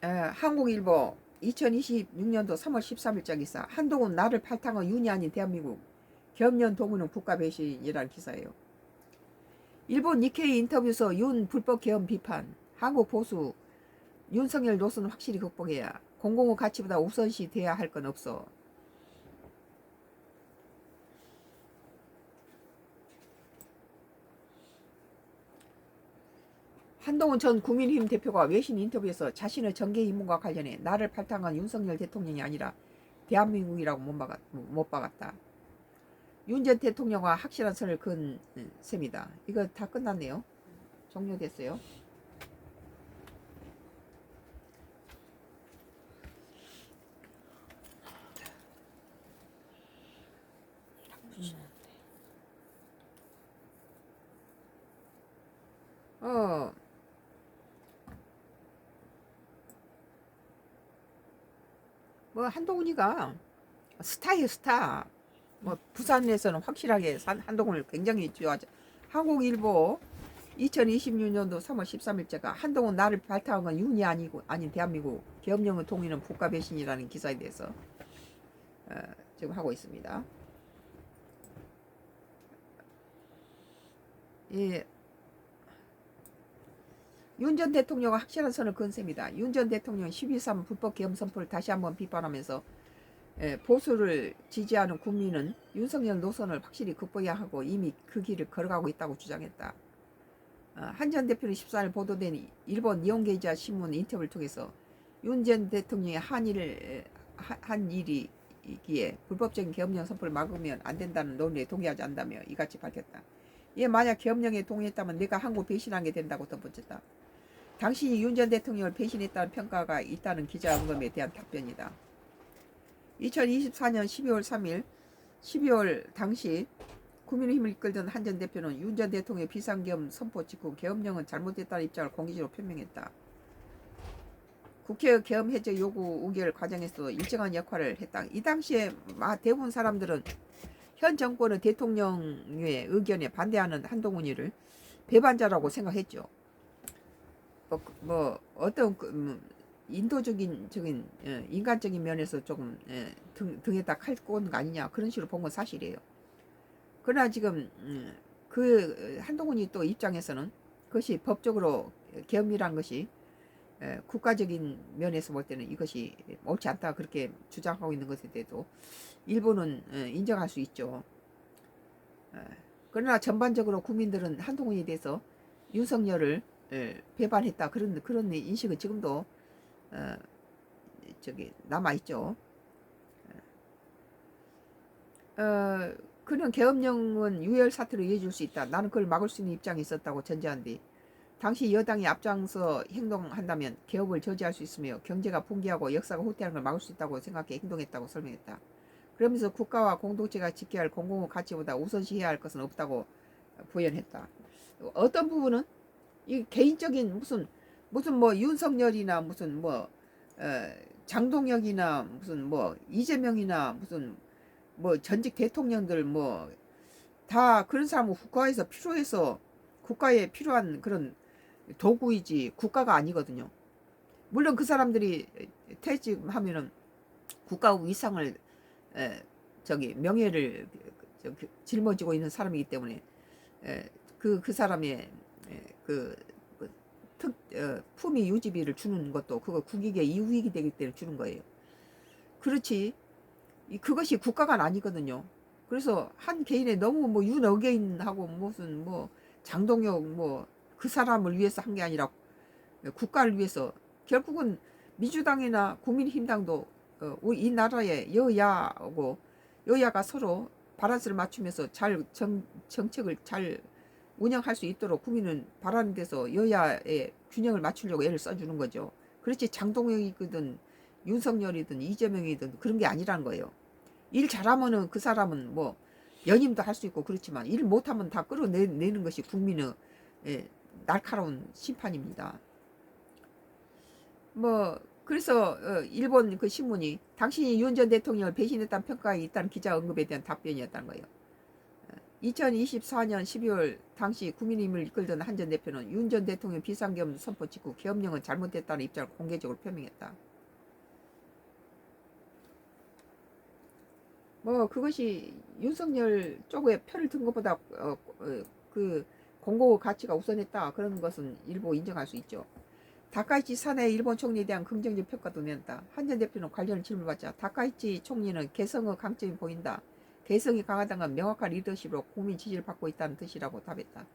한국일보 2026년도 3월 13일자 기사. 한동훈 나를 팔당한 윤이 아닌 대한민국 겸연 동우는 국가 배신이라는 기사예요. 일본 니케이 인터뷰에서 윤 불법 계엄 비판. 한국 보수 윤석열 노선은 확실히 극복해야. 공공의 가치보다 우선시 돼야 할 건 없어. 한동훈 전 국민의힘 대표가 외신 인터뷰에서 자신의 정계 입문과 관련해 나를 팔당한 윤석열 대통령이 아니라 대한민국이라고 못 박았다. 윤 전 대통령과 확실한 선을 그은 셈이다. 이거 다 끝났네요. 종료됐어요. 어, 뭐 한동훈이가 스타예요, 스타. 뭐 부산에서는 확실하게 한동훈을 굉장히 좋아하죠. 한국일보 2026년도 3월 13일자가 한동훈 나를 발탁한 건 윤이 아닌 대한민국 계엄령의 동의는 국가 배신이라는 기사에 대해서 지금 하고 있습니다. 예, 윤 전 대통령과 확실한 선을 그은 셈이다. 윤 전 대통령 12.3 불법 계엄 선포를 다시 한번 비판하면서 보수를 지지하는 국민은 윤석열 노선을 확실히 극복해야 하고 이미 그 길을 걸어가고 있다고 주장했다. 한 전 대표는 14일 보도된 일본 니혼게이자 신문 인터뷰를 통해서 윤 전 대통령이 한 일이기에 불법적인 계엄령 선포를 막으면 안 된다는 논리에 동의하지 않다며 이같이 밝혔다. 이에 만약 계엄령에 동의했다면 내가 한국 배신하게 된다고 덧붙였다. 당신이 윤 전 대통령을 배신했다는 평가가 있다는 기자 응검에 대한 답변이다. 2024년 12월 3일 12월 당시 국민의힘을 이끌던 한 전 대표는 윤 전 대통령의 비상계엄 선포 직후 계엄령은 잘못됐다는 입장을 공개적으로 표명했다. 국회 계엄 해제 요구 의결 과정에서도 일정한 역할을 했다. 이 당시에 대부분 사람들은 현 정권의 대통령의 의견에 반대하는 한동훈이를 배반자라고 생각했죠. 뭐 어떤 인도적인 인간적인 면에서 조금 등에다 칼 꽂은 거 아니냐 그런 식으로 본 건 사실이에요. 그러나 지금 그 한동훈이 또 입장에서는 그것이 법적으로 계엄이란 것이 국가적인 면에서 볼 때는 이것이 옳지 않다 그렇게 주장하고 있는 것에 대해서 일부는 인정할 수 있죠. 그러나 전반적으로 국민들은 한동훈에 대해서 윤석열을 배반했다 그런 인식은 지금도 남아 있죠. 그는 계엄령은 유혈 사태로 이어질 수 있다. 나는 그걸 막을 수 있는 입장이 있었다고 전제한 뒤 당시 여당이 앞장서 행동한다면 개업을 저지할 수 있으며 경제가 붕괴하고 역사가 후퇴하는 걸 막을 수 있다고 생각해 행동했다고 설명했다. 그러면서 국가와 공동체가 지켜야 할 공공의 가치보다 우선시해야 할 것은 없다고 부연했다. 어떤 부분은 이 개인적인 무슨 뭐 윤석열이나 무슨 뭐 장동혁이나 무슨 뭐 이재명이나 무슨 뭐 전직 대통령들 뭐 다 그런 사람은 국가에서 필요해서 국가에 필요한 그런 도구이지 국가가 아니거든요. 물론 그 사람들이 퇴직하면은 국가 위상을 명예를 짊어지고 있는 사람이기 때문에 그 사람의 그 품위 유지비를 주는 것도 그거 국익의 이익이 되기 때문에 주는 거예요. 그렇지 그것이 국가가 아니거든요. 그래서 한 개인의 너무 뭐 윤어게인하고 무슨 뭐 장동혁 뭐 그 사람을 위해서 한 게 아니라 국가를 위해서 결국은 민주당이나 국민힘당도 이 나라의 여야가 서로 바란스를 맞추면서 잘 정책을 잘 운영할 수 있도록 국민은 바라는 데서 여야의 균형을 맞추려고 애를 써주는 거죠. 그렇지 장동혁이든 윤석열이든 이재명이든 그런 게 아니라는 거예요. 일 잘하면은 그 사람은 뭐 연임도 할 수 있고 그렇지만 일 못하면 다 끌어내는 것이 국민의 날카로운 심판입니다. 뭐 그래서 일본 그 신문이 당신이 윤 전 대통령을 배신했다는 평가가 있다는 기자 언급에 대한 답변이었다는 거예요. 2024년 12월 당시 국민의힘을 이끌던 한 전 대표는 윤 전 대통령 비상계엄 선포 직후 계엄령은 잘못됐다는 입장을 공개적으로 표명했다. 뭐 그것이 윤석열 쪽에 표를 든 것보다 그 공고 가치가 우선했다, 그런 것은 일부 인정할 수 있죠. 다카이치 사내 일본 총리에 대한 긍정적 평가도 낸다. 한 전 대표는 관련 질문받자 다카이치 총리는 개성의 강점이 보인다. 개성이 강하다는 건 명확한 리더십으로 국민 지지를 받고 있다는 뜻이라고 답했다.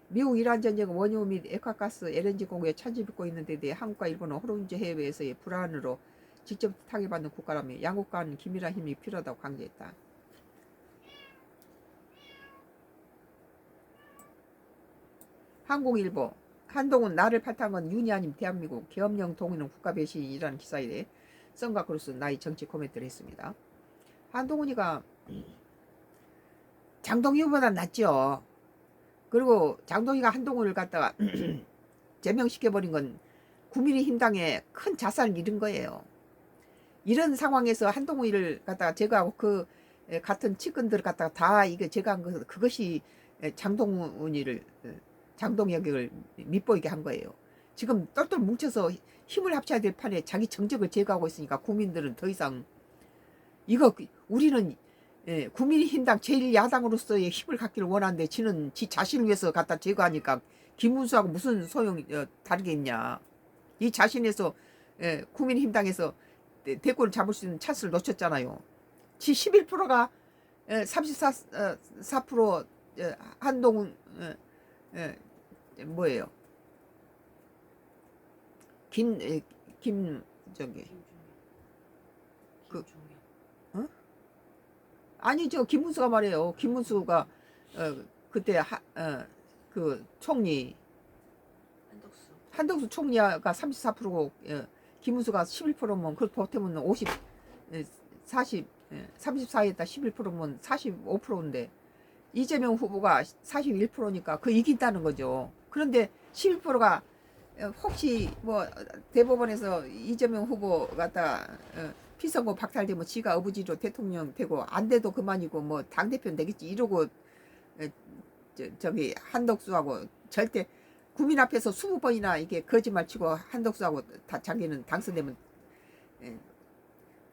미국 이란 전쟁 원유 및 액화가스 LNG 공급에 차질받고 있는 데 대해 한국과 일본은 호르무즈 해외에서의 불안으로 직접 타격받는 국가라며 양국 간 긴밀한 힘이 필요하다고 강조했다. 한국일보 한동훈 나를 팔탄 건 윤이 아닌 대한민국 계엄령 동의는 국가 배신이라는 기사에 대해 썬과 크루스 나의 정치 코멘트를 했습니다. 한동훈이가 장동희보다 낫죠. 그리고 장동희가 한동훈을 갖다가 제명시켜버린 건 국민의힘당에 큰 자산을 잃은 거예요. 이런 상황에서 한동훈을 갖다가 제거하고 그 같은 측근들을 갖다가 다 이게 제거한 것, 그것이 장동훈이를 장동혁을 밑보이게 한 거예요. 지금 똘똘 뭉쳐서 힘을 합쳐야 될 판에 자기 정적을 제거하고 있으니까 국민들은 더 이상 이거 우리는 국민의힘당 제1야당으로서의 힘을 갖기를 원하는데 지는 지 자신을 위해서 갖다 제거하니까 김문수하고 무슨 소용이 다르겠냐. 이 자신에서 국민의힘당에서 대권을 잡을 수 있는 찬스를 놓쳤잖아요. 지 11%가 34% 한동훈 뭐예요? 김 저기 그 어? 아니 저 김문수가 말이에요. 김문수가 그때 그 총리 한덕수 총리가 34%고 김문수가 11%면 그 보태면 50 40 34에다 11%면 45%인데 이재명 후보가 41%니까 그 이긴다는 거죠. 그런데 11%가 혹시 뭐 대법원에서 이재명 후보 갖다 피선거 박탈되면 지가 어부지로 대통령 되고 안 돼도 그만이고 뭐 당대표는 되겠지 이러고 저기 한덕수하고 절대 국민 앞에서 20번이나 이게 거짓말 치고 한덕수하고 다 자기는 당선되면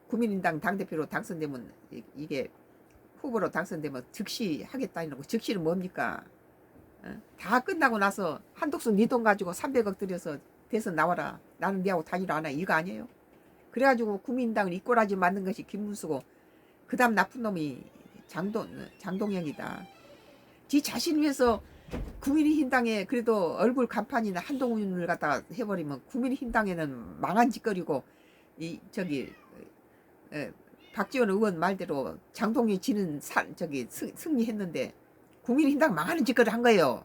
국민의당 당대표로 당선되면 이게 후보로 당선되면 즉시 하겠다 이러고, 즉시는 뭡니까? 다 끝나고 나서 한덕수 네 돈 가지고 300억 들여서 대선 나와라, 나는 니하고 단일화 안 해, 이거 아니에요? 그래가지고 국민당을 이꼬라지 만든 것이 김문수고 그 다음 나쁜 놈이 장동혁이다. 지 자신 위해서 국민의힘당에 그래도 얼굴 간판이나 한동훈을 갖다가 해버리면 국민의힘당에는 망한 짓거리고 이 저기 박지원 의원 말대로 장동희 지는 저기 승리했는데 국민의힘당 망하는 짓거리를 한 거예요.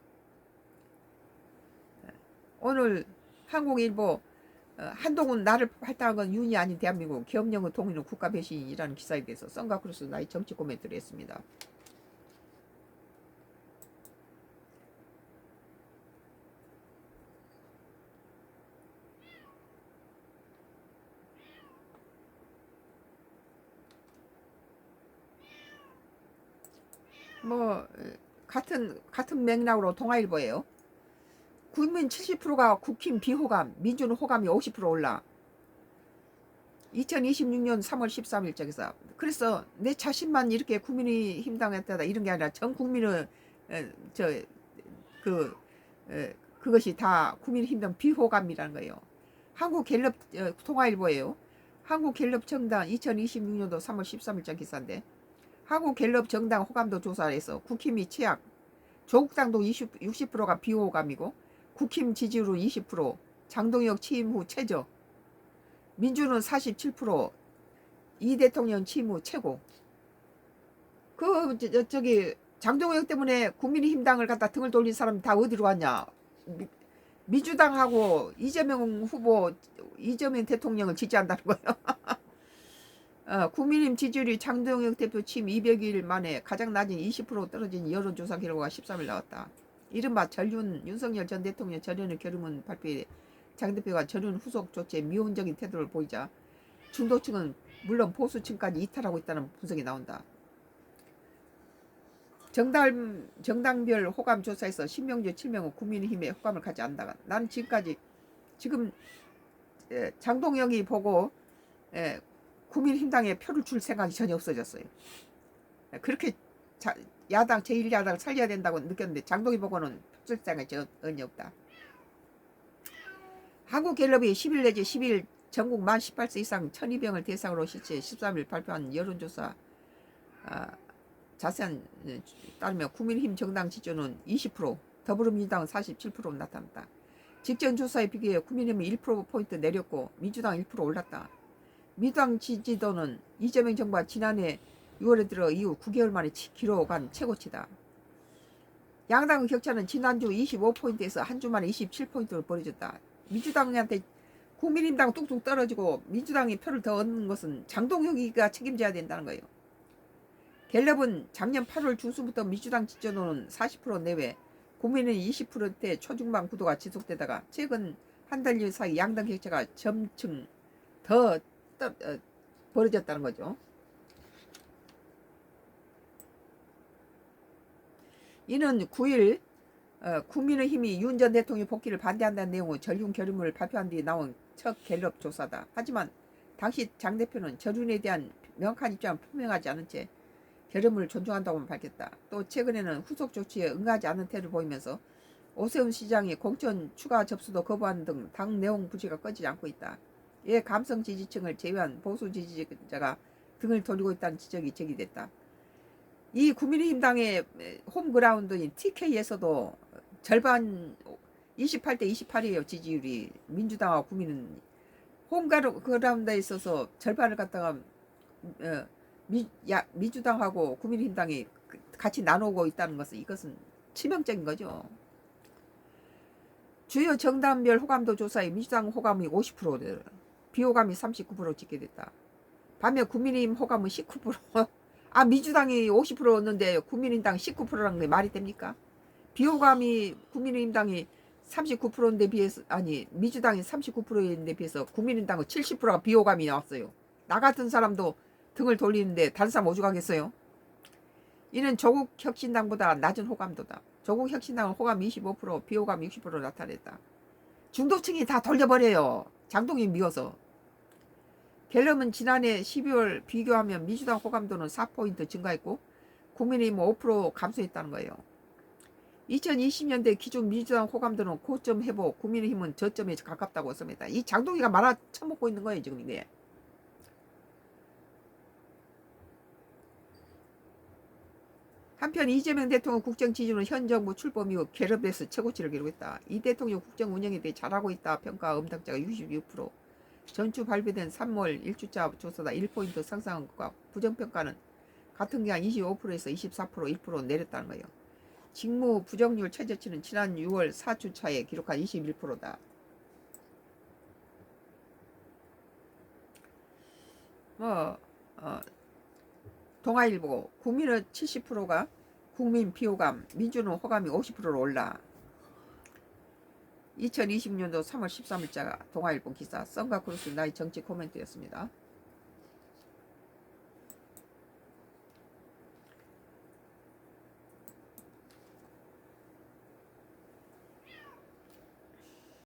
오늘 한국일보 한동훈 나를 할당한 건 윤이 아닌 대한민국 계엄령의 동의는 국가 배신이라는 기사에 대해서 썬과 크루스 나의 정치 코멘트를 했습니다. 뭐 같은 맥락으로 동아일보예요. 국민 70%가 국힘 비호감, 민주는 호감이 50% 올라. 2026년 3월 13일적에서 그래서 내 자신만 이렇게 국민의힘당했다 이런 게 아니라 전 국민의 그것이 다 국민의힘당 비호감이라는 거예요. 한국갤럽 통화일보예요. 한국갤럽 정당 2026년도 3월 13일자 기사인데 한국갤럽 정당 호감도 조사에서 국힘이 최악, 조국당도 60%가 비호감이고 국힘 지지율은 20%, 장동혁 취임 후 최저, 민주는 47%, 이 대통령 취임 후 최고. 저기 장동혁 때문에 국민의힘당을 갖다 등을 돌린 사람 다 어디로 갔냐? 민주당하고 이재명 후보, 이재명 대통령을 지지한다는 거예요. 국민의힘 지지율이 장동혁 대표 취임 200일 만에 가장 낮은 20% 떨어진 여론조사 결과가 13일 나왔다. 이른바 윤석열 전 대통령 전현의 결의문 발표에 장 대표가 전현 후속 조치에 미온적인 태도를 보이자 중도층은 물론 보수층까지 이탈하고 있다는 분석이 나온다. 정당별 호감 조사에서 신명주 7명은 국민의힘에 호감을 갖지 않는다. 나는 지금까지 지금 장동혁이 보고 국민의힘당에 표를 줄 생각이 전혀 없어졌어요. 그렇게 야당 제1야당을 살려야 된다고 느꼈는데 장동혁이 보고는 줄 생각이 전혀 없다. 한국갤럽이 10일 내지 12일 전국 만 18세 이상 1200명을 대상으로 실제 13일 발표한 여론조사 자세한 따르면 국민의힘 정당 지지율은 20%, 더불어민주당은 47% 나타났다. 직전 조사에 비교해 국민의힘은 1%포인트 내렸고 민주당 1% 올랐다. 민주당 지지도는 이재명 정부가 지난해 6월에 들어 이후 9개월 만에 기록한 최고치다. 양당의 격차는 지난주 25포인트에서 한 주 만에 27포인트로 벌어졌다. 민주당한테 국민의힘당 뚝뚝 떨어지고 민주당이 표를 더 얻는 것은 장동혁이가 책임져야 된다는 거예요. 갤럽은 작년 8월 중순부터 민주당 지지도는 40% 내외, 국민의힘 20%대 초중반 구도가 지속되다가 최근 한 달여 사이 양당 격차가 점층 더 벌어졌다는 거죠. 이는 9일 국민의힘이 윤 전 대통령 복귀를 반대한다는 내용의 전륜 결의문을 발표한 뒤 나온 첫 갤럽 조사다. 하지만 당시 장 대표는 전륜에 대한 명확한 입장을 표명하지 않은 채 결의문을 존중한다고 밝혔다. 또 최근에는 후속 조치에 응하지 않는 태도를 보이면서 오세훈 시장이 공천 추가 접수도 거부하는 등 당 내용 부지가 꺼지지 않고 있다. 이에 감성 지지층을 제외한 보수 지지자가 등을 돌리고 있다는 지적이 제기됐다. 이 국민의힘당의 홈그라운드인 TK에서도 절반 28대 28이에요. 지지율이. 민주당과 국민은 홈그라운드에 있어서 절반을 갖다가 민주당하고 국민의힘당이 같이 나누고 있다는 것은 이것은 치명적인 거죠. 주요 정당별 호감도 조사에 민주당 호감이 50%, 비호감이 39% 집계됐다. 반면 국민의힘 호감은 19%. 민주당이 50%였는데 국민의힘당 19%라는 게 말이 됩니까? 비호감이 국민의힘당이 39%인데 비해서 민주당이 39%인데 비해서 국민의힘당은 70%가 비호감이 나왔어요. 나 같은 사람도 등을 돌리는데 다른 사람 오죽하겠어요? 이는 조국혁신당보다 낮은 호감도다. 조국혁신당은 호감 25%, 비호감 60% 나타냈다. 중도층이 다 돌려버려요. 장동혁 미워서. 갤럽은 지난해 12월 비교하면 민주당 호감도는 4포인트 증가했고 국민의힘은 5% 감소했다는 거예요. 2020년대 기준 민주당 호감도는 고점 회복, 국민의힘은 저점에 가깝다고 했습니다. 이 장동희가 말아 처먹고 있는 거예요, 지금 이게. 한편 이재명 대통령 국정 지지율은 현 정부 출범 이후 갤럽에서 최고치를 기록했다. 이 대통령 국정 운영에 대해 잘하고 있다 평가 응답자가 66%. 전주 발표된 3월 1주차 조사다 1포인트 상승한 것과 부정평가는 같은 기간 25%에서 24%, 1% 내렸다는 거예요. 직무 부정률 최저치는 지난 6월 4주차에 기록한 21%다. 동아일보 국민의 70%가 국민 비호감, 민주는 호감이 50%로 올라. 2020년도 3월 13일자 동아일보 기사 썬과 크루스 나의 정치 코멘트였습니다.